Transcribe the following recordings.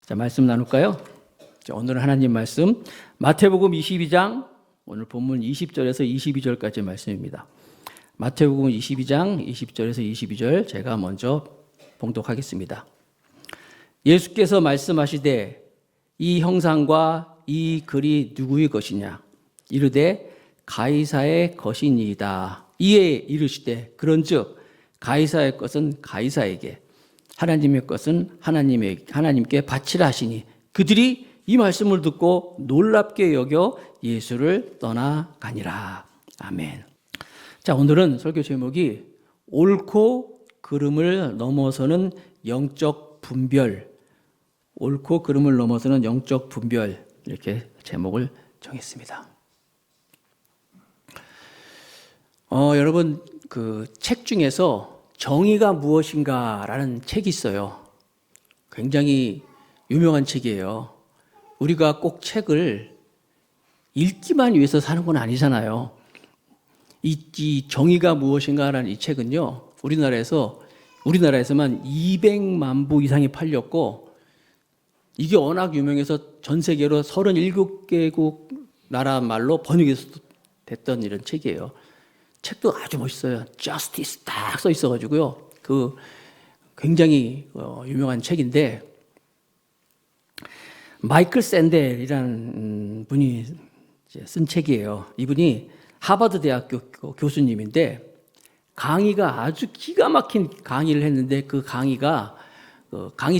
자, 말씀 나눌까요? 자, 오늘 하나님 말씀 마태복음 22장 오늘 본문 20절에서 22절까지 말씀입니다. 마태복음 22장 20절에서 22절 제가 먼저 봉독하겠습니다. 예수께서 말씀하시되 이 형상과 이 글이 누구의 것이냐? 이르되 가이사의 것이니이다. 이에 이르시되 그런즉 가이사의 것은 가이사에게 하나님의 것은 하나님께 바치라 하시니 그들이 이 말씀을 듣고 놀랍게 여겨 예수를 떠나가니라. 아멘. 자, 오늘은 설교 제목이 옳고 그름을 넘어서는 영적 분별. 옳고 그름을 넘어서는 영적 분별. 이렇게 제목을 정했습니다. 여러분 그 책 중에서 정의가 무엇인가라는 책이 있어요. 굉장히 유명한 책이에요. 우리가 꼭 책을 읽기만 위해서 사는 건 아니잖아요. 이 정의가 무엇인가라는 이 책은요, 우리나라에서만 200만 부 이상이 팔렸고, 이게 워낙 유명해서 전 세계로 37개국 나라 말로 번역이 됐던 이런 책이에요. 책도 아주 멋있어요. Justice 딱 써 있어가지고요. 그 굉장히 유명한 책인데, 마이클 샌델이라는 분이 쓴 책이에요. 이분이 하버드 대학교 교수님인데 강의가 아주 기가 막힌 강의를 했는데 그 강의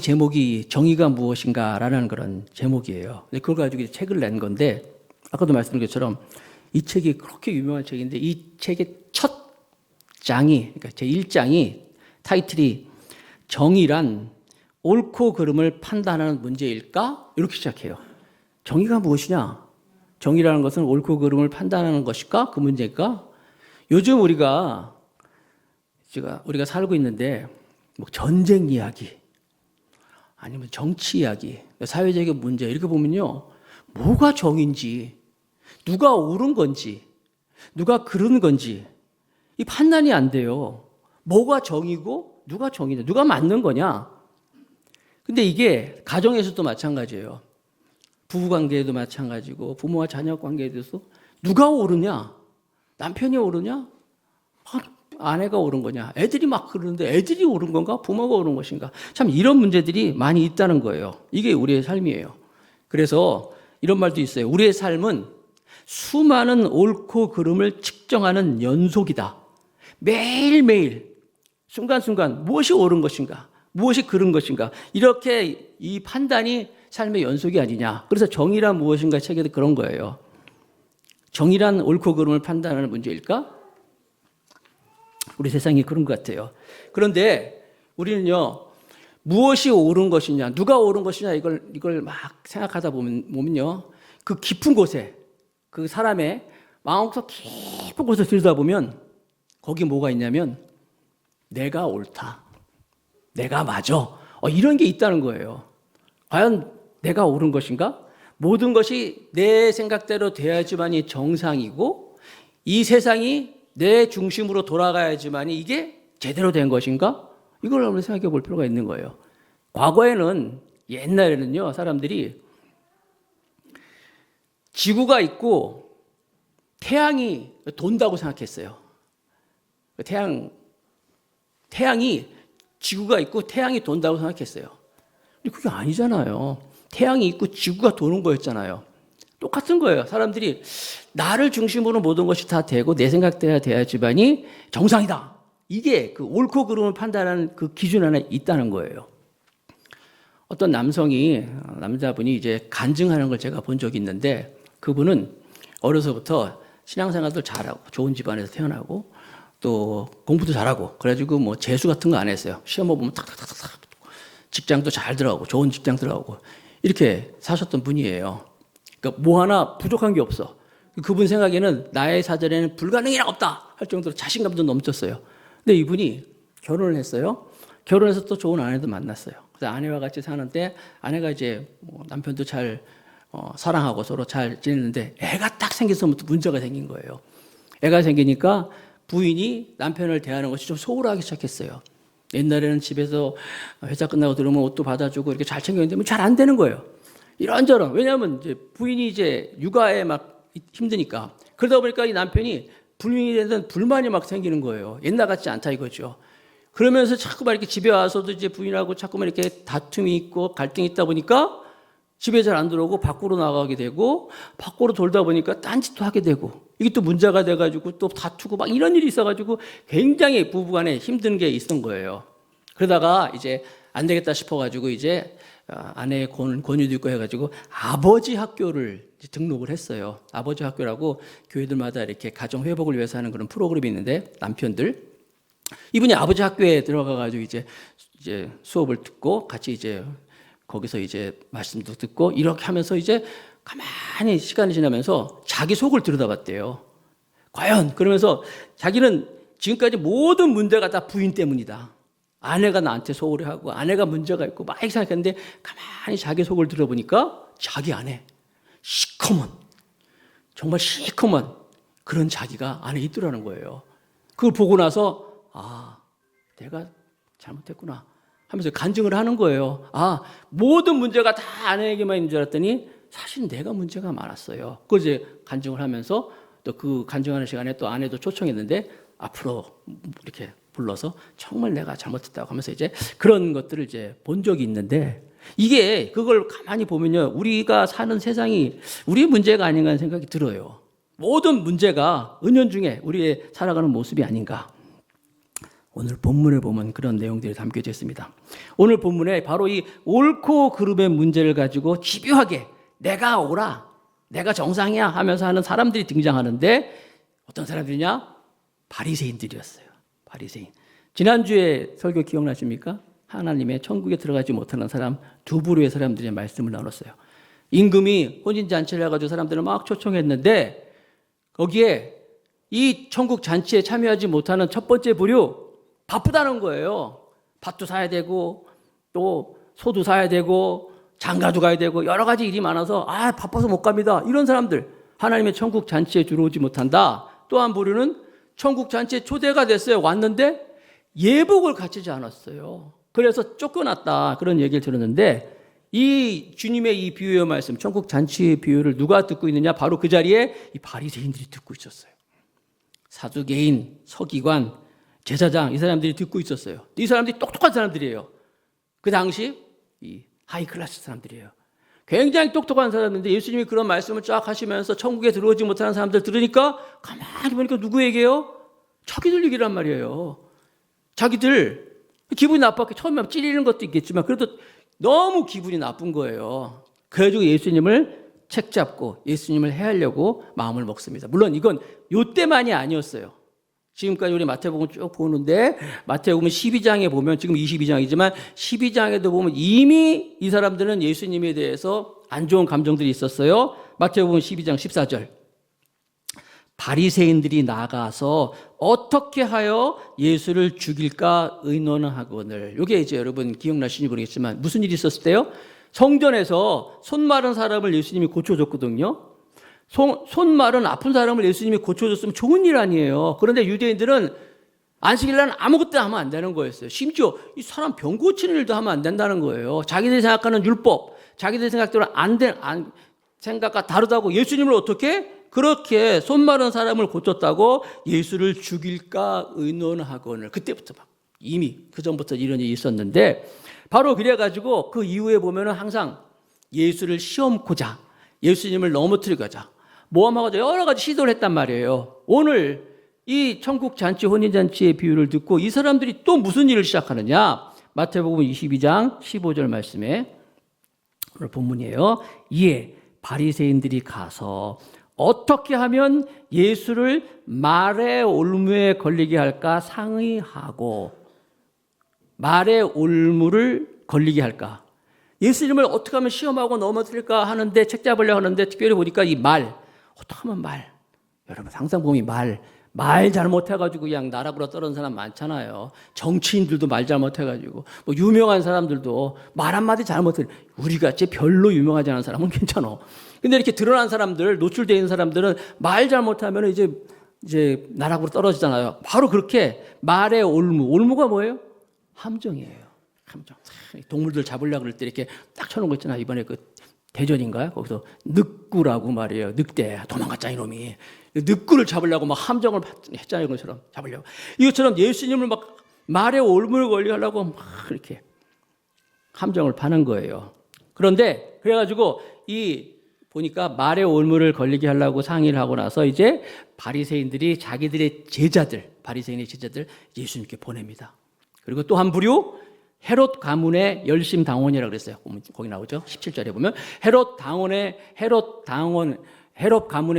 제목이 정의가 무엇인가라는 그런 제목이에요. 그걸 가지고 책을 낸 건데 아까도 말씀드린 것처럼 이 책이 그렇게 유명한 책인데 이 책의 첫 장이, 그러니까 제1장이 타이틀이 정의란 옳고 그름을 판단하는 문제일까? 이렇게 시작해요. 정의가 무엇이냐? 정의라는 것은 옳고 그름을 판단하는 것일까? 그 문제일까? 요즘 우리가 살고 있는데 뭐 전쟁 이야기 아니면 정치 이야기, 사회적인 문제 이렇게 보면요. 뭐가 정의인지 누가 옳은 건지, 누가 그른 건지 이 판단이 안 돼요. 뭐가 정이고 누가 정이냐, 누가 맞는 거냐. 근데 이게 가정에서도 마찬가지예요. 부부관계에도 마찬가지고 부모와 자녀 관계에 대해서 누가 옳으냐, 남편이 옳으냐, 아내가 옳은 거냐, 애들이 막 그러는데 애들이 옳은 건가, 부모가 옳은 것인가. 참 이런 문제들이 많이 있다는 거예요. 이게 우리의 삶이에요. 그래서 이런 말도 있어요. 우리의 삶은 수많은 옳고 그름을 측정하는 연속이다. 매일매일 순간순간 무엇이 옳은 것인가, 무엇이 그른 것인가, 이렇게 이 판단이 삶의 연속이 아니냐. 그래서 정의란 무엇인가 책에도 그런 거예요. 정의란 옳고 그름을 판단하는 문제일까? 우리 세상이 그런 것 같아요. 그런데 우리는요, 무엇이 옳은 것이냐, 누가 옳은 것이냐, 이걸 막 생각하다 보면요, 그 깊은 곳에, 그 사람의 마음속 깊은 곳에 들여다보면 거기 뭐가 있냐면 내가 옳다, 내가 맞아, 이런 게 있다는 거예요. 과연 내가 옳은 것인가? 모든 것이 내 생각대로 돼야지만이 정상이고 이 세상이 내 중심으로 돌아가야지만이 이게 제대로 된 것인가? 이걸 한번 생각해 볼 필요가 있는 거예요. 과거에는, 옛날에는요, 사람들이 지구가 있고 태양이 돈다고 생각했어요. 태양이 지구가 있고 태양이 돈다고 생각했어요. 근데 그게 아니잖아요. 태양이 있고 지구가 도는 거였잖아요. 똑같은 거예요. 사람들이 나를 중심으로 모든 것이 다 되고 내 생각대로 돼야지만이 정상이다. 이게 그 옳고 그름을 판단하는 그 기준 하나 있다는 거예요. 어떤 남자분이 이제 간증하는 걸 제가 본 적이 있는데 그분은 어려서부터 신앙생활도 잘하고 좋은 집안에서 태어나고 또 공부도 잘하고 그래가지고 뭐 재수 같은 거 안 했어요. 시험 보면 탁탁탁탁 직장도 잘 들어가고 좋은 직장 들어가고 이렇게 사셨던 분이에요. 그러니까 뭐 하나 부족한 게 없어. 그분 생각에는 나의 사전에는 불가능이라 없다 할 정도로 자신감도 넘쳤어요. 근데 이분이 결혼을 했어요. 결혼해서 또 좋은 아내도 만났어요. 그래서 아내와 같이 사는데 아내가 이제 뭐 남편도 잘 사랑하고 서로 잘 지냈는데 애가 딱 생겨서부터 문제가 생긴 거예요. 애가 생기니까 부인이 남편을 대하는 것이 좀 소홀하기 시작했어요. 옛날에는 집에서 회사 끝나고 들어오면 옷도 받아주고 이렇게 잘 챙겼는데 잘 안 되는 거예요. 이런저런. 왜냐하면 이제 부인이 이제 육아에 막 힘드니까. 그러다 보니까 이 남편이 부인에 대한 불만이 막 생기는 거예요. 옛날 같지 않다 이거죠. 그러면서 자꾸만 이렇게 집에 와서도 이제 부인하고 자꾸만 이렇게 다툼이 있고 갈등이 있다 보니까 집에 잘 안 들어오고 밖으로 나가게 되고 밖으로 돌다 보니까 딴짓도 하게 되고 이게 또 문제가 돼가지고 또 다투고 막 이런 일이 있어가지고 굉장히 부부간에 힘든 게 있던 거예요. 그러다가 이제 안 되겠다 싶어가지고 이제 아내의 권유도 있고 해가지고 아버지 학교를 등록을 했어요. 아버지 학교라고 교회들마다 이렇게 가정 회복을 위해서 하는 그런 프로그램이 있는데 남편들 이분이 아버지 학교에 들어가가지고 이제 수업을 듣고 같이 이제 거기서 이제 말씀도 듣고 이렇게 하면서 이제 가만히 시간이 지나면서 자기 속을 들여다봤대요. 과연 그러면서 자기는 지금까지 모든 문제가 다 부인 때문이다. 아내가 나한테 소홀히 하고 아내가 문제가 있고 막 이렇게 생각했는데 가만히 자기 속을 들어보니까 자기 안에 시커먼 정말 시커먼 그런 자기가 안에 있더라는 거예요. 그걸 보고 나서 내가 잘못했구나 하면서 간증을 하는 거예요. 모든 문제가 다 아내에게만 있는 줄 알았더니 사실 내가 문제가 많았어요. 그걸 이제 간증을 하면서 또 그 간증하는 시간에 또 아내도 초청했는데 앞으로 이렇게 불러서 정말 내가 잘못했다고 하면서 이제 그런 것들을 이제 본 적이 있는데 이게 그걸 가만히 보면요. 우리가 사는 세상이 우리의 문제가 아닌가 하는 생각이 들어요. 모든 문제가 은연중에 우리의 살아가는 모습이 아닌가. 오늘 본문에 보면 그런 내용들이 담겨져 있습니다. 오늘 본문에 바로 이 옳고 그름의 문제를 가지고 집요하게 내가 옳아, 내가 정상이야 하면서 하는 사람들이 등장하는데 어떤 사람들이냐? 바리새인들이었어요. 바리새인. 지난주에 설교 기억나십니까? 하나님의 천국에 들어가지 못하는 사람 두 부류의 사람들의 말씀을 나눴어요. 임금이 혼인잔치를 해가지고 사람들을 막 초청했는데 거기에 이 천국 잔치에 참여하지 못하는 첫 번째 부류 바쁘다는 거예요. 밭도 사야 되고 또 소도 사야 되고 장가도 가야 되고 여러 가지 일이 많아서 바빠서 못 갑니다. 이런 사람들 하나님의 천국 잔치에 들어오지 못한다. 또 한 부류는 천국 잔치에 초대가 됐어요. 왔는데 예복을 갖추지 않았어요. 그래서 쫓겨났다. 그런 얘기를 들었는데 이 주님의 이 비유의 말씀 천국 잔치의 비유를 누가 듣고 있느냐? 바로 그 자리에 이 바리새인들이 듣고 있었어요. 사두개인, 서기관, 제사장 이 사람들이 듣고 있었어요. 이 사람들이 똑똑한 사람들이에요. 그 당시 이 하이클래스 사람들이에요. 굉장히 똑똑한 사람인데 예수님이 그런 말씀을 쫙 하시면서 천국에 들어오지 못하는 사람들 들으니까 가만히 보니까 누구 얘기예요? 자기들 얘기란 말이에요. 자기들 기분이 나빴게 처음에 찌르는 것도 있겠지만 그래도 너무 기분이 나쁜 거예요. 그래가지고 예수님을 책잡고 예수님을 해하려고 마음을 먹습니다. 물론 이건 요때만이 아니었어요. 지금까지 우리 마태복음 쭉 보는데 마태복음 12장에 보면 지금 22장이지만 12장에도 보면 이미 이 사람들은 예수님에 대해서 안 좋은 감정들이 있었어요. 마태복음 12장 14절 바리새인들이 나가서 어떻게 하여 예수를 죽일까 의논하거늘. 이게 이제 여러분 기억나시는지 모르겠지만 무슨 일이 있었을 때요? 성전에서 손 마른 사람을 예수님이 고쳐줬거든요. 손 마른 아픈 사람을 예수님이 고쳐줬으면 좋은 일 아니에요. 그런데 유대인들은 안식일날은 아무것도 하면 안 되는 거였어요. 심지어 이 사람 병 고치는 일도 하면 안 된다는 거예요. 자기들이 생각하는 율법, 자기들이 생각대로 생각과 다르다고 예수님을 어떻게? 그렇게 손 마른 사람을 고쳤다고 예수를 죽일까 의논하거늘. 그때부터 막 이미 그 전부터 이런 일이 있었는데 바로 그래가지고 그 이후에 보면은 항상 예수를 시험코자 예수님을 넘어뜨리고자 모함하고자 여러 가지 시도를 했단 말이에요. 오늘 이 천국 잔치 혼인잔치의 비유를 듣고 이 사람들이 또 무슨 일을 시작하느냐? 마태복음 22장 15절 말씀에 오늘 본문이에요. 이에 바리새인들이 가서 어떻게 하면 예수를 말의 올무에 걸리게 할까 상의하고 말의 올무를 걸리게 할까? 예수님을 어떻게 하면 시험하고 넘어뜨릴까 하는데 책 잡으려고 하는데 특별히 보니까 이 말, 어떻게 하면 말, 여러분 항상 보면 말 잘못해가지고 그냥 나락으로 떨어진 사람 많잖아요. 정치인들도 말 잘못해가지고 뭐 유명한 사람들도 말 한마디 잘못해. 우리같이 별로 유명하지 않은 사람은 괜찮아. 근데 이렇게 드러난 사람들, 노출되어 있는 사람들은 말 잘못하면 이제 나락으로 떨어지잖아요. 바로 그렇게 말의 올무가 뭐예요? 함정이에요. 함정. 동물들 잡으려고 그럴 때 이렇게 딱 쳐놓은 거 있잖아. 이번에 그 대전인가요? 거기서 늑구라고 말이에요. 늑대. 도망갔자 이놈이. 늑구를 잡으려고 막 함정을 했잖아요. 이것처럼 잡으려고. 이것처럼 예수님을 막 말에 올무를 걸게 하려고 막 이렇게 함정을 파는 거예요. 그런데 그래가지고 보니까 말에 올무를 걸리게 하려고 상의를 하고 나서 이제 바리새인들이 자기들의 제자들, 바리새인의 제자들 예수님께 보냅니다. 그리고 또 한 부류 헤롯 가문의 열심 당원이라고 그랬어요. 거기 나오죠. 17절에 보면 헤롯 가문의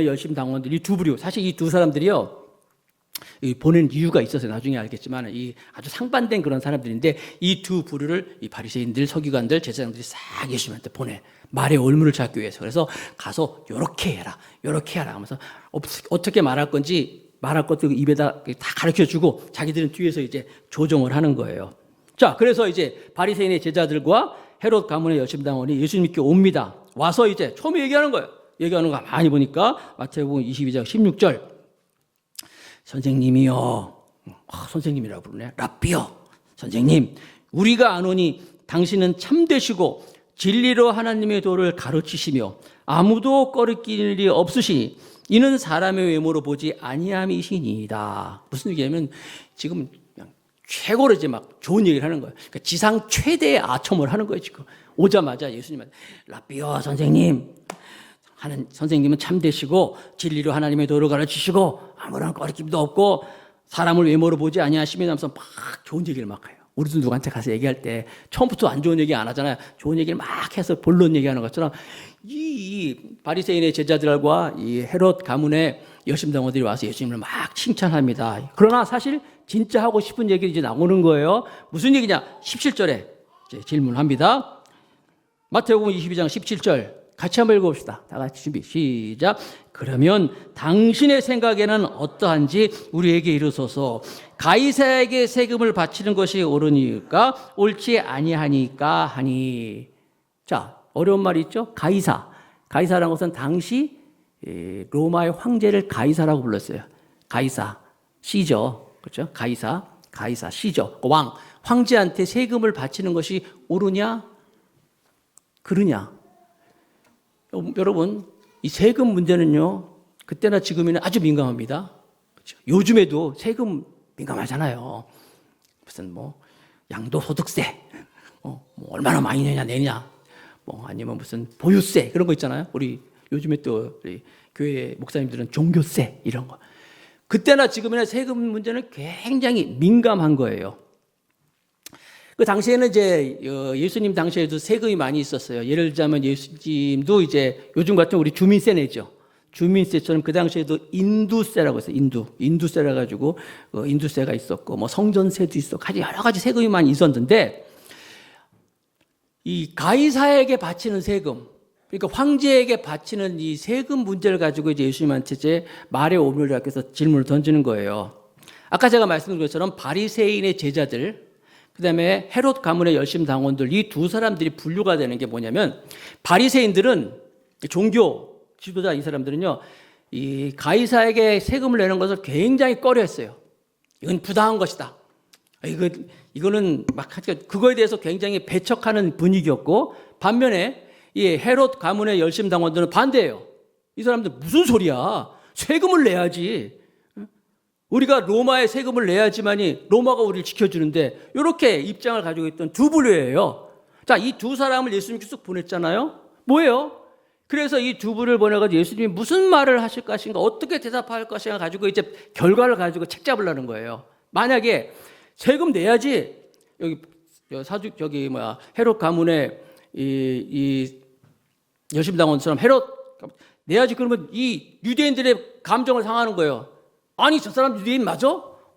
열심 당원들이 두 부류. 사실 이 두 사람들이요. 보낸 이유가 있어서 나중에 알겠지만 아주 상반된 그런 사람들인데 이 두 부류를 이 바리새인들, 서기관들, 제사장들이 싹 예수님한테 보내. 말의 올무를 찾기 위해서. 그래서 가서 요렇게 해라 하면서 어떻게 말할 건지 말할 것도 입에다 다 가르쳐 주고 자기들은 뒤에서 이제 조정을 하는 거예요. 자, 그래서 이제 바리새인의 제자들과 헤롯 가문의 열심당원이 예수님께 옵니다. 와서 이제 처음에 얘기하는 거예요. 얘기하는 거 많이 보니까 마태복음 22장 16절. 선생님이요. 선생님이라고 부르네. 랍비요. 선생님, 우리가 아노니 당신은 참되시고 진리로 하나님의 도를 가르치시며 아무도 꺼리낄 일이 없으시니 이는 사람의 외모로 보지 아니함이시니이다. 무슨 얘기냐면 지금 그냥 최고로 이제 막 좋은 얘기를 하는 거예요. 그러니까 지상 최대의 아첨을 하는 거예요. 지금 오자마자 예수님한테 랍비요 선생님, 선생님은 참되시고 진리로 하나님의 도를 가르치시고 아무런 꺼리낌도 없고 사람을 외모로 보지 아니하시며 하면서 막 좋은 얘기를 막 해요. 우리도 누구한테 가서 얘기할 때 처음부터 안 좋은 얘기 안 하잖아요. 좋은 얘기를 막 해서 본론 얘기하는 것처럼 이 바리새인의 제자들과 이 헤롯 가문의 열심당원들이 와서 예수님을 막 칭찬합니다. 그러나 사실 진짜 하고 싶은 얘기 이제 나오는 거예요. 무슨 얘기냐? 17절에 이제 질문합니다. 마태복음 22장 17절 같이 한번 읽어봅시다. 다 같이 준비 시작. 그러면 당신의 생각에는 어떠한지 우리에게 이르소서. 가이사에게 세금을 바치는 것이 옳으니까 옳지 아니하니까 하니. 자, 어려운 말이 있죠. 가이사라는 것은 당시 로마의 황제를 가이사라고 불렀어요. 가이사, 시저, 그렇죠? 가이사, 시저, 왕, 황제한테 세금을 바치는 것이 옳으냐, 그르냐. 여러분, 이 세금 문제는요, 그때나 지금이나 아주 민감합니다. 그렇죠? 요즘에도 세금 민감하잖아요. 무슨 양도소득세, 얼마나 많이 내냐, 아니면 무슨 보유세 그런 거 있잖아요. 우리 요즘에 또 우리 교회 목사님들은 종교세 이런 거. 그때나 지금이나 세금 문제는 굉장히 민감한 거예요. 그 당시에는 이제 예수님 당시에도 세금이 많이 있었어요. 예를 들자면 예수님도 이제 요즘 같은 우리 주민세 내죠. 주민세처럼 그 당시에도 인두세라고 했어요. 인두세라 가지고 인두세가 있었고 성전세도 있었고 여러 가지 세금이 많이 있었는데 이 가이사에게 바치는 세금, 그러니까 황제에게 바치는 이 세금 문제를 가지고 이제 예수님한테 이제 말의 오물을 앞에서 질문을 던지는 거예요. 아까 제가 말씀드린 것처럼 바리새인의 제자들, 그다음에 헤롯 가문의 열심 당원들 이 두 사람들이 분류가 되는 게 뭐냐면 바리새인들은 종교 지도자 이 사람들은요 이 가이사에게 세금을 내는 것을 굉장히 꺼려했어요. 이건 부당한 것이다. 이거는 막 그거에 대해서 굉장히 배척하는 분위기였고 반면에 이 헤롯 가문의 열심 당원들은 반대예요. 이 사람들 무슨 소리야? 세금을 내야지. 우리가 로마에 세금을 내야지만이 로마가 우리를 지켜주는데 이렇게 입장을 가지고 있던 두 부류예요. 자, 이 두 사람을 예수님께서 보냈잖아요. 뭐예요? 그래서 이 두 부류를 보내가지고 예수님이 무슨 말을 하실 것인가, 어떻게 대답할 것인가 가지고 이제 결과를 가지고 책 잡으려는 거예요. 만약에 세금 내야지 헤롯 가문의 이 열심당원처럼 헤롯 내야지 그러면 이 유대인들의 감정을 상하는 거예요. 아니 저 사람 유대인 맞아?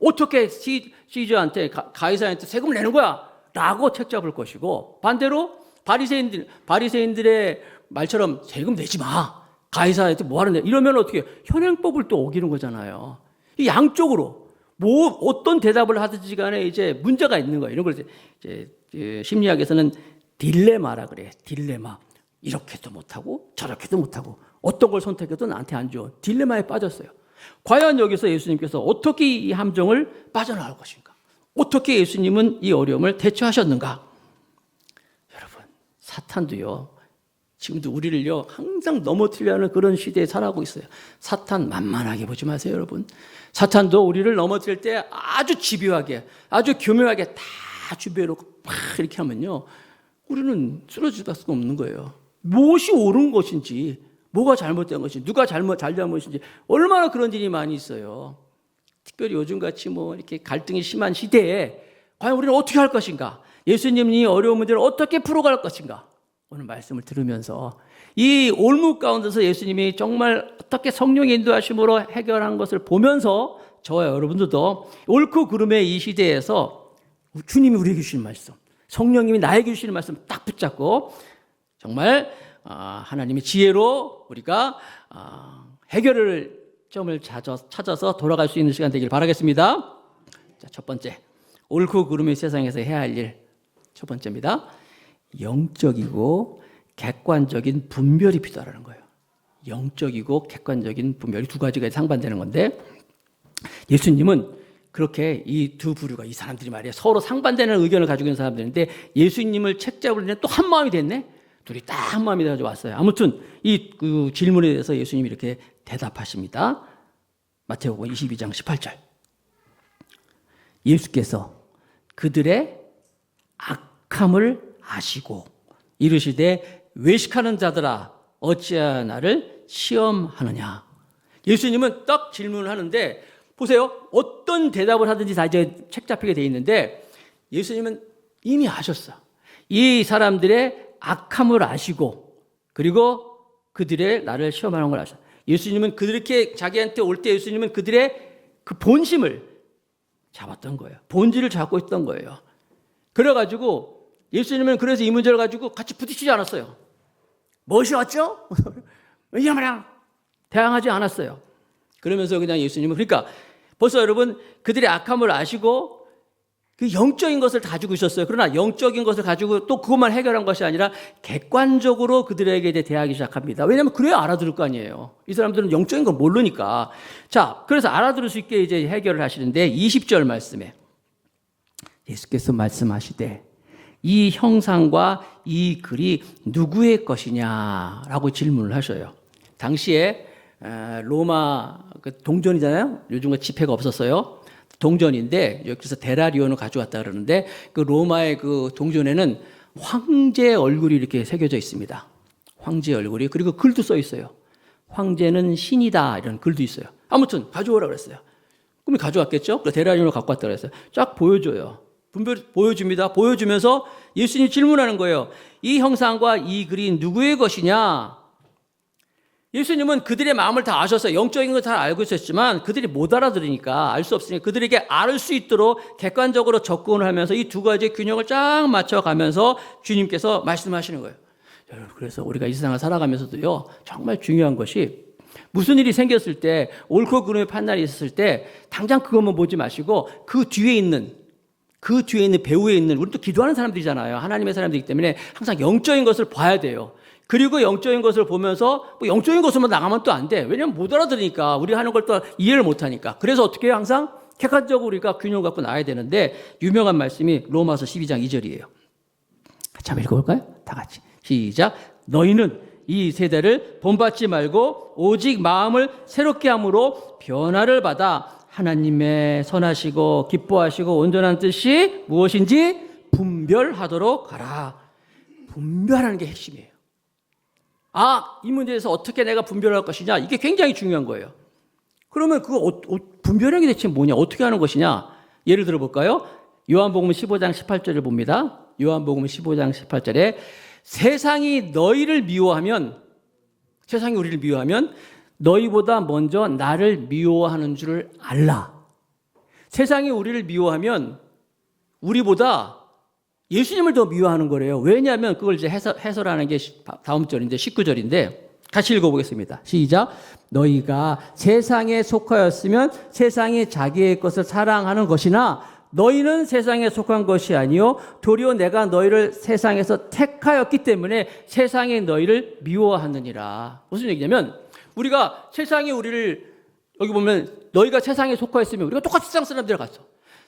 어떻게 시저한테 가이사한테 세금을 내는 거야? 라고 책 잡을 것이고 반대로 바리새인들의 말처럼 세금 내지 마. 가이사한테 뭐 하는데 이러면 어떻게 현행법을 또 어기는 거잖아요. 이 양쪽으로 어떤 대답을 하든지 간에 이제 문제가 있는 거예요. 이런 걸 이제 심리학에서는 딜레마라 그래. 딜레마. 이렇게도 못하고 저렇게도 못하고 어떤 걸 선택해도 나한테 안 좋은 딜레마에 빠졌어요. 과연 여기서 예수님께서 어떻게 이 함정을 빠져나갈 것인가? 어떻게 예수님은 이 어려움을 대처하셨는가? 여러분, 사탄도요, 지금도 우리를요, 항상 넘어뜨리려는 그런 시대에 살아가고 있어요. 사탄 만만하게 보지 마세요, 여러분. 사탄도 우리를 넘어뜨릴 때 아주 집요하게, 아주 교묘하게 다 준비해놓고 막 이렇게 하면요, 우리는 쓰러질 수가 없는 거예요. 무엇이 옳은 것인지, 뭐가 잘못된 것인지, 누가 잘못인지, 얼마나 그런 일이 많이 있어요. 특별히 요즘같이 뭐 이렇게 갈등이 심한 시대에 과연 우리는 어떻게 할 것인가? 예수님이 어려운 문제를 어떻게 풀어갈 것인가? 오늘 말씀을 들으면서 이 올무 가운데서 예수님이 정말 어떻게 성령의 인도하심으로 해결한 것을 보면서 저와 여러분들도 옳고 그름의 이 시대에서 주님이 우리에게 주신 말씀, 성령님이 나에게 주시는 말씀 딱 붙잡고 정말 하나님의 지혜로 우리가 해결을 점을 찾아서 돌아갈 수 있는 시간 되길 바라겠습니다. 자, 첫 번째, 옳고 그름의 세상에서 해야 할 일 첫 번째입니다. 영적이고 객관적인 분별이 필요하다는 거예요. 영적이고 객관적인 분별이 두 가지가 상반되는 건데, 예수님은 그렇게 이 두 부류가, 이 사람들이 말이야 서로 상반되는 의견을 가지고 있는 사람들인데 예수님을 책잡으려니 또 한 마음이 됐네. 둘이 딱 한 마음이 돼가지고 왔어요. 아무튼 그 질문에 대해서 예수님이 이렇게 대답하십니다. 마태복음 22장 18절. 예수께서 그들의 악함을 아시고 이르시되 외식하는 자들아 어찌하여 나를 시험하느냐. 예수님은 딱 질문을 하는데 보세요. 어떤 대답을 하든지 다 이제 책 잡히게 돼 있는데 예수님은 이미 아셨어. 이 사람들의 악함을 아시고 그리고 그들의 나를 시험하는 걸 아셨어. 예수님은 그렇게 자기한테 올 때 예수님은 그들의 그 본심을 잡았던 거예요. 본질을 잡고 있던 거예요. 그래가지고 예수님은 그래서 이 문제를 가지고 같이 부딪히지 않았어요. 무엇이 어쩌? 왜냐면 대항하지 않았어요. 그러면서 그냥 예수님은 그러니까 벌써 여러분 그들의 악함을 아시고 그 영적인 것을 가지고 있었어요. 그러나 영적인 것을 가지고 또 그것만 해결한 것이 아니라 객관적으로 그들에게 대하기 시작합니다. 왜냐하면 그래야 알아들을 거 아니에요. 이 사람들은 영적인 걸 모르니까. 자, 그래서 알아들을 수 있게 이제 해결을 하시는데 20절 말씀에 예수께서 말씀하시되 이 형상과 이 글이 누구의 것이냐라고 질문을 하셔요. 당시에 로마 동전이잖아요. 요즘은 지폐가 없었어요. 동전인데 여기서 데라리온을 가져왔다 그러는데 그 로마의 그 동전에는 황제의 얼굴이 이렇게 새겨져 있습니다. 황제의 얼굴이. 그리고 글도 써 있어요. 황제는 신이다 이런 글도 있어요. 아무튼 가져오라 그랬어요. 그럼 가져왔겠죠? 그 데라리온을 갖고 왔다 그랬어요. 쫙 보여줘요. 보여줍니다. 보여주면서 예수님이 질문하는 거예요. 이 형상과 이 글이 누구의 것이냐? 예수님은 그들의 마음을 다 아셔서 영적인 걸 잘 알고 있었지만 그들이 못 알아들으니까 알 수 없으니까 그들에게 알 수 있도록 객관적으로 접근을 하면서 이 두 가지의 균형을 쫙 맞춰가면서 주님께서 말씀하시는 거예요. 여러분, 그래서 우리가 이 세상을 살아가면서도요, 정말 중요한 것이 무슨 일이 생겼을 때 옳고 그름의 판단이 있었을 때 당장 그것만 보지 마시고 그 뒤에 있는 배후에 있는 우리 또 기도하는 사람들이잖아요. 하나님의 사람들이기 때문에 항상 영적인 것을 봐야 돼요. 그리고 영적인 것을 보면서 뭐 영적인 것으로만 나가면 또 안 돼. 왜냐하면 못 알아들으니까 우리 하는 걸 또 이해를 못 하니까. 그래서 어떻게 해요? 항상 객관적으로 우리가 균형 갖고 나와야 되는데 유명한 말씀이 로마서 12장 2절이에요. 같이 한번 읽어볼까요? 다 같이 시작. 너희는 이 세대를 본받지 말고 오직 마음을 새롭게 함으로 변화를 받아 하나님의 선하시고 기뻐하시고 온전한 뜻이 무엇인지 분별하도록 하라. 분별하는 게 핵심이에요. 이 문제에서 어떻게 내가 분별할 것이냐, 이게 굉장히 중요한 거예요. 그러면 분별하는 게 대체 뭐냐, 어떻게 하는 것이냐, 예를 들어 볼까요? 요한복음 15장 18절을 봅니다. 요한복음 15장 18절에 세상이 우리를 미워하면 너희보다 먼저 나를 미워하는 줄을 알라. 세상이 우리를 미워하면 우리보다 예수님을 더 미워하는 거래요. 왜냐하면 그걸 이제 해설하는 게 다음 절인데 19절인데 같이 읽어보겠습니다. 시작. 너희가 세상에 속하였으면 세상이 자기의 것을 사랑하는 것이나 너희는 세상에 속한 것이 아니요 도리어 내가 너희를 세상에서 택하였기 때문에 세상이 너희를 미워하느니라. 무슨 얘기냐면 우리가 세상이 우리를 여기 보면 너희가 세상에 속하였으면 우리가 똑같이 세상 사람들 갔어.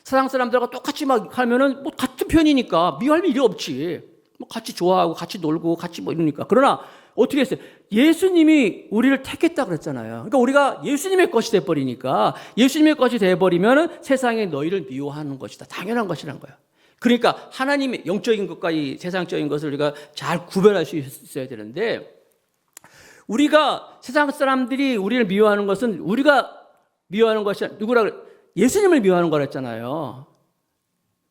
세상 사람들과 똑같이 막 하면은 뭐 같은 편이니까 미워할 일이 없지. 뭐 같이 좋아하고 같이 놀고 같이 뭐 이러니까. 그러나 어떻게 했어요? 예수님이 우리를 택했다 그랬잖아요. 그러니까 우리가 예수님의 것이 돼버리니까 예수님의 것이 돼버리면 세상에 너희를 미워하는 것이다. 당연한 것이란 거예요. 그러니까 하나님의 영적인 것과 이 세상적인 것을 우리가 잘 구별할 수 있어야 되는데, 우리가 세상 사람들이 우리를 미워하는 것은 우리가 미워하는 것이 누구라 그래? 예수님을 미워하는 거랬잖아요.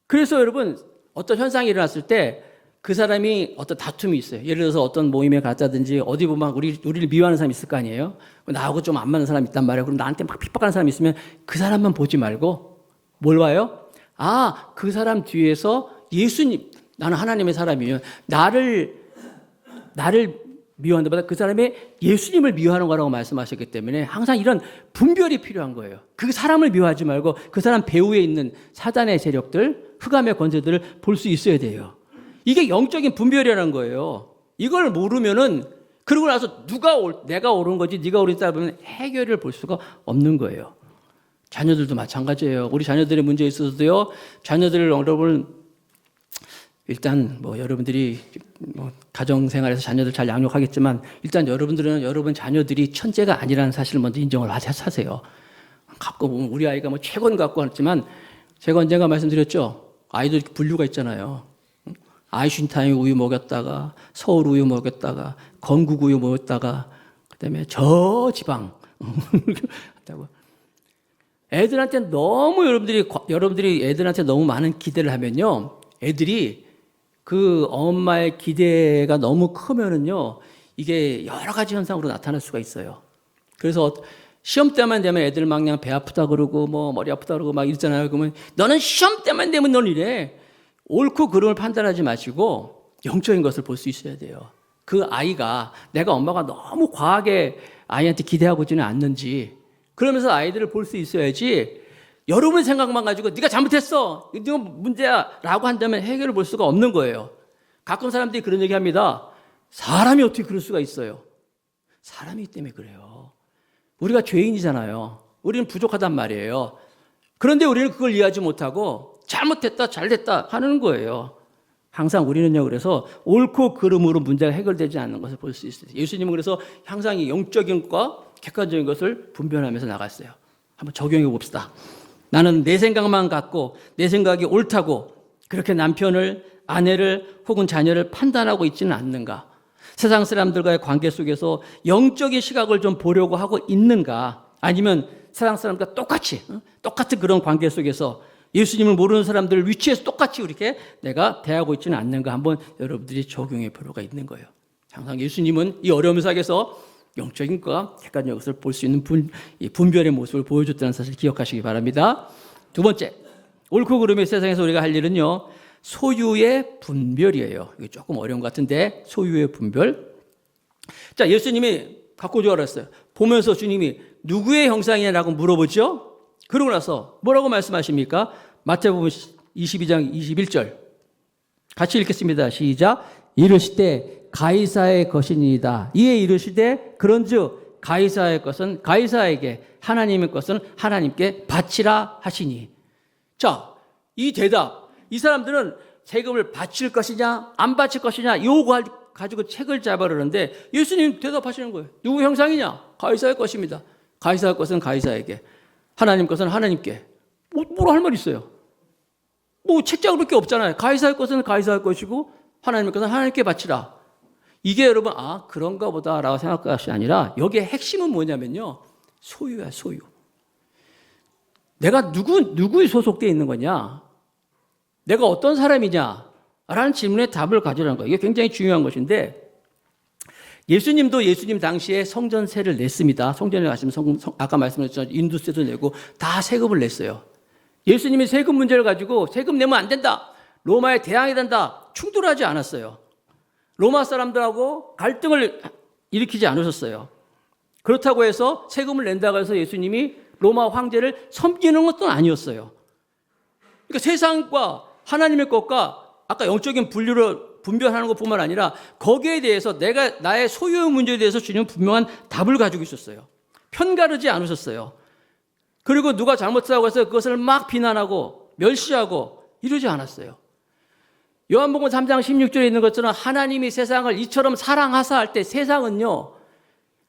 그래서 여러분, 어떤 현상이 일어났을 때 그 사람이 어떤 다툼이 있어요. 예를 들어서 어떤 모임에 갔다든지 어디 보면 우리를 미워하는 사람이 있을 거 아니에요. 나하고 좀 안 맞는 사람이 있단 말이에요. 그럼 나한테 막 핍박하는 사람이 있으면 그 사람만 보지 말고 뭘 봐요? 아, 그 사람 뒤에서 예수님, 나는 하나님의 사람이면 나를 미워하는 것보다 그 사람의 예수님을 미워하는 거라고 말씀하셨기 때문에 항상 이런 분별이 필요한 거예요. 그 사람을 미워하지 말고 그 사람 배후에 있는 사단의 세력들, 흑암의 권세들을 볼 수 있어야 돼요. 이게 영적인 분별이라는 거예요. 이걸 모르면은, 그러고 나서 내가 옳은 거지 네가 옳다 보면 해결을 볼 수가 없는 거예요. 자녀들도 마찬가지예요. 우리 자녀들의 문제에 있어서도요, 자녀들을 여러분, 일단 뭐 여러분들이 뭐 가정생활에서 자녀들 잘 양육하겠지만, 일단 여러분들은 여러분 자녀들이 천재가 아니라는 사실을 먼저 인정을 하세요. 갖고 보면 우리 아이가 뭐 최고는 갖고 왔지만, 제가 언젠가 말씀드렸죠. 아이들 분류가 있잖아요. 아이신타인 우유 먹였다가, 서울 우유 먹였다가, 건국 우유 먹였다가, 그다음에 저지방 한다고. 애들한테 너무 여러분들이 애들한테 너무 많은 기대를 하면요, 애들이 그 엄마의 기대가 너무 크면은요, 이게 여러 가지 현상으로 나타날 수가 있어요. 그래서 시험 때만 되면 애들 막 그냥 배 아프다 그러고 뭐 머리 아프다 그러고 막 이러잖아요. 그러면 너는 시험 때만 되면 넌 이래. 옳고 그름을 판단하지 마시고 영적인 것을 볼 수 있어야 돼요. 그 아이가 내가 엄마가 너무 과하게 아이한테 기대하고 있지는 않는지, 그러면서 아이들을 볼 수 있어야지, 여러분 생각만 가지고 네가 잘못했어, 네가 문제야 라고 한다면 해결을 볼 수가 없는 거예요. 가끔 사람들이 그런 얘기 합니다. 사람이 어떻게 그럴 수가 있어요? 사람이기 때문에 그래요. 우리가 죄인이잖아요. 우리는 부족하단 말이에요. 그런데 우리는 그걸 이해하지 못하고 잘못했다 잘됐다 하는 거예요. 항상 우리는요, 그래서 옳고 그름으로 문제가 해결되지 않는 것을 볼 수 있어요. 예수님은 그래서 항상 이 영적인 것과 객관적인 것을 분별하면서 나갔어요. 한번 적용해 봅시다. 나는 내 생각만 갖고 내 생각이 옳다고 그렇게 남편을, 아내를 혹은 자녀를 판단하고 있지는 않는가? 세상 사람들과의 관계 속에서 영적인 시각을 좀 보려고 하고 있는가? 아니면 세상 사람과 똑같은 그런 관계 속에서 예수님을 모르는 사람들을 위치해서 똑같이 이렇게 내가 대하고 있지는 않는가? 한번 여러분들이 적용해 필요가 있는 거예요. 항상 예수님은 이 어려움 속에서 영적인 것과 객관적인 것을 볼 수 있는 분별의 모습을 보여줬다는 사실을 기억하시기 바랍니다. 두 번째, 옳고 그름의 세상에서 우리가 할 일은요, 소유의 분별이에요. 이게 조금 어려운 것 같은데, 소유의 분별. 자, 예수님이 갖고 오지 않았어요. 보면서 주님이 누구의 형상이냐라고 물어보죠. 그러고 나서 뭐라고 말씀하십니까? 마태복음 22장 21절 같이 읽겠습니다. 시작. 이르시되 가이사의 것이니이다. 이에 이르시되 그런즉 가이사의 것은 가이사에게, 하나님의 것은 하나님께 바치라 하시니. 자, 이 대답, 이 사람들은 세금을 바칠 것이냐 안 바칠 것이냐 요거 가지고 책을 잡아르는데, 예수님 대답하시는 거예요. 누구 형상이냐? 가이사의 것입니다. 가이사의 것은 가이사에게, 하나님 것은 하나님께. 뭐라 할 말 있어요? 뭐 책자밖에 없잖아요. 가이사의 것은 가이사의 것이고 하나님의 것은 하나님께 바치라. 이게 여러분 그런가 보다라고 생각할 것이 아니라, 여기에 핵심은 뭐냐면요, 소유야, 소유. 내가 누구에 소속되어 있는 거냐, 내가 어떤 사람이냐 라는 질문에 답을 가지라는 거예요. 이게 굉장히 중요한 것인데, 예수님도 예수님 당시에 성전세를 냈습니다. 성전에 가시면 아까 말씀드렸죠, 인두세도 내고 다 세금을 냈어요. 예수님이 세금 문제를 가지고 세금 내면 안 된다, 로마에 대항해야 된다, 충돌하지 않았어요. 로마 사람들하고 갈등을 일으키지 않으셨어요. 그렇다고 해서 세금을 낸다고 해서 예수님이 로마 황제를 섬기는 것도 아니었어요. 그러니까 세상과 하나님의 것과 아까 영적인 분류를 분별하는 것뿐만 아니라 거기에 대해서 나의 소유 문제에 대해서 주님은 분명한 답을 가지고 있었어요. 편가르지 않으셨어요. 그리고 누가 잘못했다고 해서 그것을 막 비난하고 멸시하고 이러지 않았어요. 요한복음 3장 16절에 있는 것처럼 하나님이 세상을 이처럼 사랑하사 할 때 세상은요,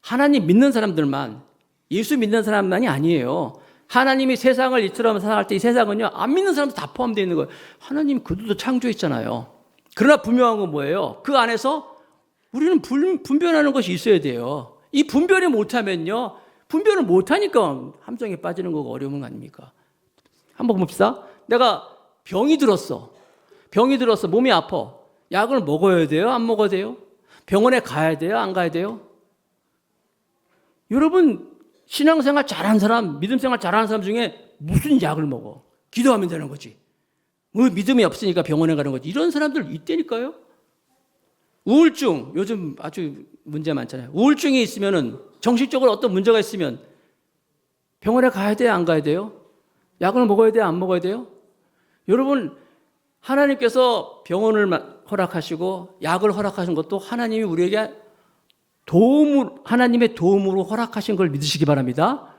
하나님 믿는 사람들만, 예수 믿는 사람만이 아니에요. 하나님이 세상을 이처럼 사랑할 때 이 세상은요, 안 믿는 사람도 다 포함되어 있는 거예요. 하나님 그들도 창조했잖아요. 그러나 분명한 건 뭐예요? 그 안에서 우리는 분별하는 것이 있어야 돼요. 이 분별을 못하면요, 분별을 못하니까 함정에 빠지는 거가 어려운 거 아닙니까? 한번 봅시다. 내가 병이 들었어. 몸이 아파. 약을 먹어야 돼요? 안 먹어야 돼요? 병원에 가야 돼요? 안 가야 돼요? 여러분, 신앙생활 잘하는 사람, 믿음생활 잘하는 사람 중에 무슨 약을 먹어? 기도하면 되는 거지. 뭐 믿음이 없으니까 병원에 가는 거지. 이런 사람들 있다니까요. 우울증, 요즘 아주 문제 많잖아요. 우울증이 있으면은, 정신적으로 어떤 문제가 있으면 병원에 가야 돼요? 안 가야 돼요? 약을 먹어야 돼요? 안 먹어야 돼요? 여러분, 하나님께서 병원을 허락하시고 약을 허락하신 것도 하나님이 우리에게 하나님의 도움으로 허락하신 걸 믿으시기 바랍니다.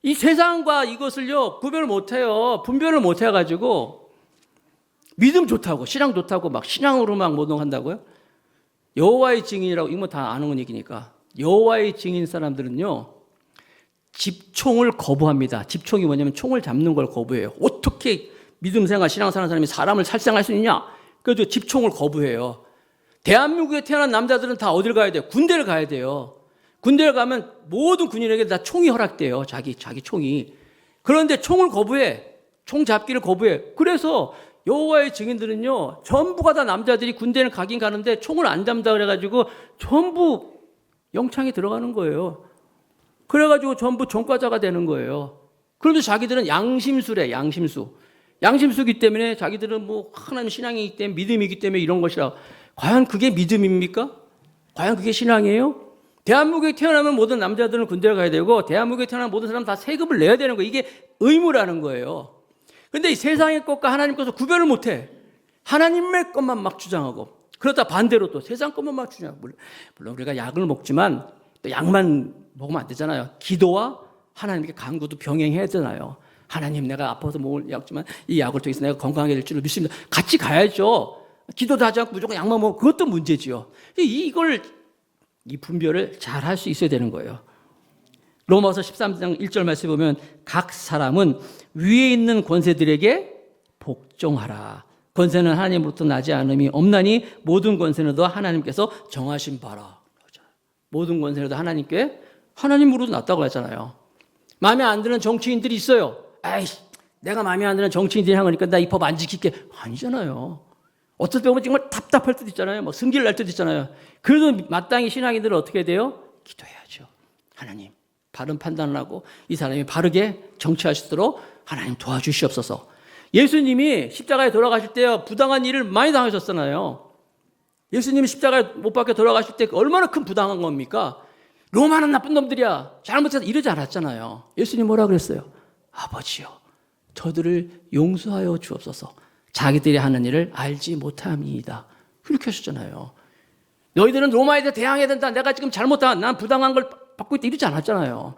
이 세상과 이것을요, 구별을 못해요. 분별을 못해가지고, 믿음 좋다고, 신앙 좋다고, 막 신앙으로 막 모독한다고요? 여호와의 증인이라고, 이거 다 아는 얘기니까. 여호와의 증인 사람들은요, 집총을 거부합니다. 집총이 뭐냐면 총을 잡는 걸 거부해요. 어떻게 믿음생활, 신앙생활 사람이 사람을 살생할 수 있냐? 그래도 집총을 거부해요. 대한민국에 태어난 남자들은 다 어딜 가야 돼요? 군대를 가야 돼요. 군대를 가면 모든 군인에게 다 총이 허락돼요. 자기 총이. 그런데 총을 거부해. 총 잡기를 거부해. 그래서 여호와의 증인들은요, 전부가 다 남자들이 군대를 가긴 가는데 총을 안 잡는다 그래가지고 전부 영창에 들어가는 거예요. 그래가지고 전부 전과자가 되는 거예요. 그런데 자기들은 양심수래, 양심수. 양심수기 때문에 자기들은 뭐 하나님 신앙이기 때문에, 믿음이기 때문에 이런 것이라. 과연 그게 믿음입니까? 과연 그게 신앙이에요? 대한민국에 태어나면 모든 남자들은 군대를 가야 되고, 대한민국에 태어난 모든 사람 다 세금을 내야 되는 거예요. 이게 의무라는 거예요. 근데 이 세상의 것과 하나님 것을 구별을 못 해. 하나님의 것만 막 주장하고, 그러다 반대로 또 세상 것만 막 주장하고. 물론 우리가 약을 먹지만 또 약만 먹으면 안 되잖아요. 기도와 하나님께 간구도 병행해야 되잖아요. 하나님, 내가 아파서 먹을 약지만 이 약을 통해서 내가 건강하게 될 줄을 믿습니다. 같이 가야죠. 기도도 하지 않고 무조건 약만 먹으면 그것도 문제지요. 이 분별을 잘 할 수 있어야 되는 거예요. 로마서 13장 1절 말씀 보면, 각 사람은 위에 있는 권세들에게 복종하라. 권세는 하나님으로부터 나지 않음이 없나니 모든 권세는 다 하나님께서 정하신 바라. 모든 권세는 다 하나님으로부터 났다고 했잖아요. 마음에 안 드는 정치인들이 있어요. 아이씨, 내가 마음에 안 드는 정치인들이 한 거니까 나 이 법 안 지킬게. 아니잖아요. 어떨 때 보면 정말 답답할 때도 있잖아요. 뭐 승질 날 때도 있잖아요. 그래도 마땅히 신앙인들은 어떻게 돼요? 기도해야죠. 하나님, 바른 판단을 하고 이 사람이 바르게 정치할 수 있도록 하나님 도와주시옵소서. 예수님이 십자가에 돌아가실 때 부당한 일을 많이 당하셨잖아요. 예수님이 십자가에 못 박혀 돌아가실 때 얼마나 큰 부당한 겁니까? 로마는 나쁜 놈들이야, 잘못해서 이러지 않았잖아요. 예수님 뭐라 그랬어요? 아버지요, 저들을 용서하여 주옵소서. 자기들이 하는 일을 알지 못함이다. 그렇게 하셨잖아요. 너희들은 로마에 대해 대항해야 된다. 내가 지금 잘못한, 난 부당한 걸 받고 있다. 이러지 않았잖아요.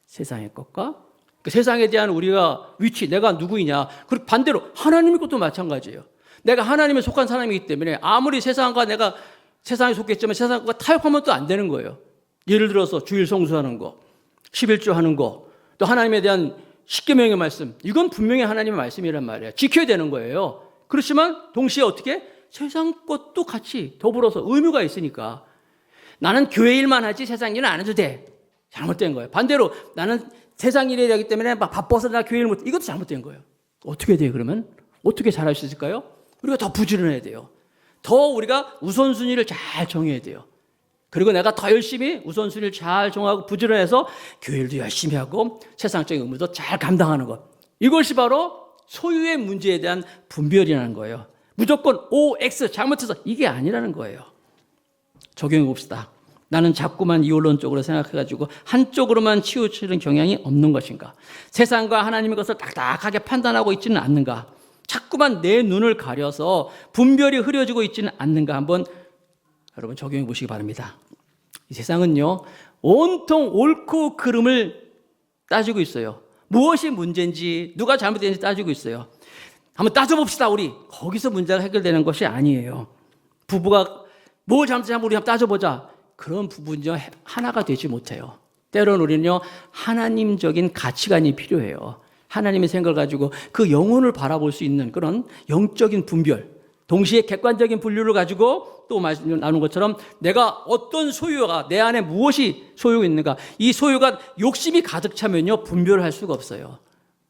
세상의 것과 그 세상에 대한 우리가 위치, 내가 누구이냐. 그리고 반대로 하나님의 것도 마찬가지예요. 내가 하나님에 속한 사람이기 때문에 아무리 세상과 내가 세상에 속했지만 세상과 타협하면 또 안 되는 거예요. 예를 들어서 주일 성수하는 거, 11조 하는 거, 또 하나님에 대한 십계명의 말씀, 이건 분명히 하나님의 말씀이란 말이에요. 지켜야 되는 거예요. 그렇지만 동시에 어떻게? 세상 것도 같이 더불어서 의무가 있으니까. 나는 교회 일만 하지 세상 일은 안 해도 돼. 잘못된 거예요. 반대로 나는 세상 일이 되기 때문에 막 바빠서 나 교회 일 못 해. 이것도 잘못된 거예요. 어떻게 돼요, 그러면? 어떻게 잘할 수 있을까요? 우리가 더 부지런해야 돼요. 더 우리가 우선순위를 잘 정해야 돼요. 그리고 내가 더 열심히 우선순위를 잘 정하고 부지런해서 교회도 열심히 하고 세상적인 의무도 잘 감당하는 것. 이것이 바로 소유의 문제에 대한 분별이라는 거예요. 무조건 O, X 잘못해서 이게 아니라는 거예요. 적용해 봅시다. 나는 자꾸만 이원론적으로 생각해가지고 한쪽으로만 치우치는 경향이 없는 것인가? 세상과 하나님의 것을 딱딱하게 판단하고 있지는 않는가? 자꾸만 내 눈을 가려서 분별이 흐려지고 있지는 않는가? 한번 여러분 적용해 보시기 바랍니다. 이 세상은요, 온통 옳고 그름을 따지고 있어요. 무엇이 문제인지, 누가 잘못된지 따지고 있어요. 한번 따져봅시다. 우리 거기서 문제가 해결되는 것이 아니에요. 부부가 뭘 잘못했냐 우리 한번 따져보자. 그런 부분은요 하나가 되지 못해요. 때로는 우리는요 하나님적인 가치관이 필요해요. 하나님의 생각을 가지고 그 영혼을 바라볼 수 있는 그런 영적인 분별, 동시에 객관적인 분류를 가지고 또 말씀 나눈 것처럼 내가 어떤 소유가 내 안에 무엇이 소유가 있는가, 이 소유가 욕심이 가득 차면요 분별을 할 수가 없어요.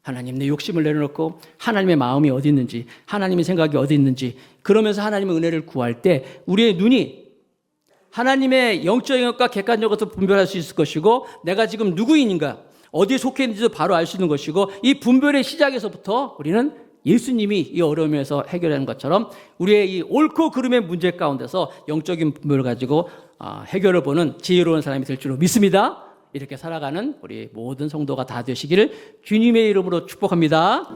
하나님 내 욕심을 내려놓고 하나님의 마음이 어디 있는지, 하나님의 생각이 어디 있는지, 그러면서 하나님의 은혜를 구할 때 우리의 눈이 하나님의 영적인 것과 객관적인 것을 분별할 수 있을 것이고, 내가 지금 누구인가 어디에 속해 있는지도 바로 알 수 있는 것이고, 이 분별의 시작에서부터 우리는 예수님이 이 어려움에서 해결하는 것처럼 우리의 이 옳고 그름의 문제 가운데서 영적인 분별을 가지고 해결을 보는 지혜로운 사람이 될 줄로 믿습니다. 이렇게 살아가는 우리 모든 성도가 다 되시기를 주님의 이름으로 축복합니다.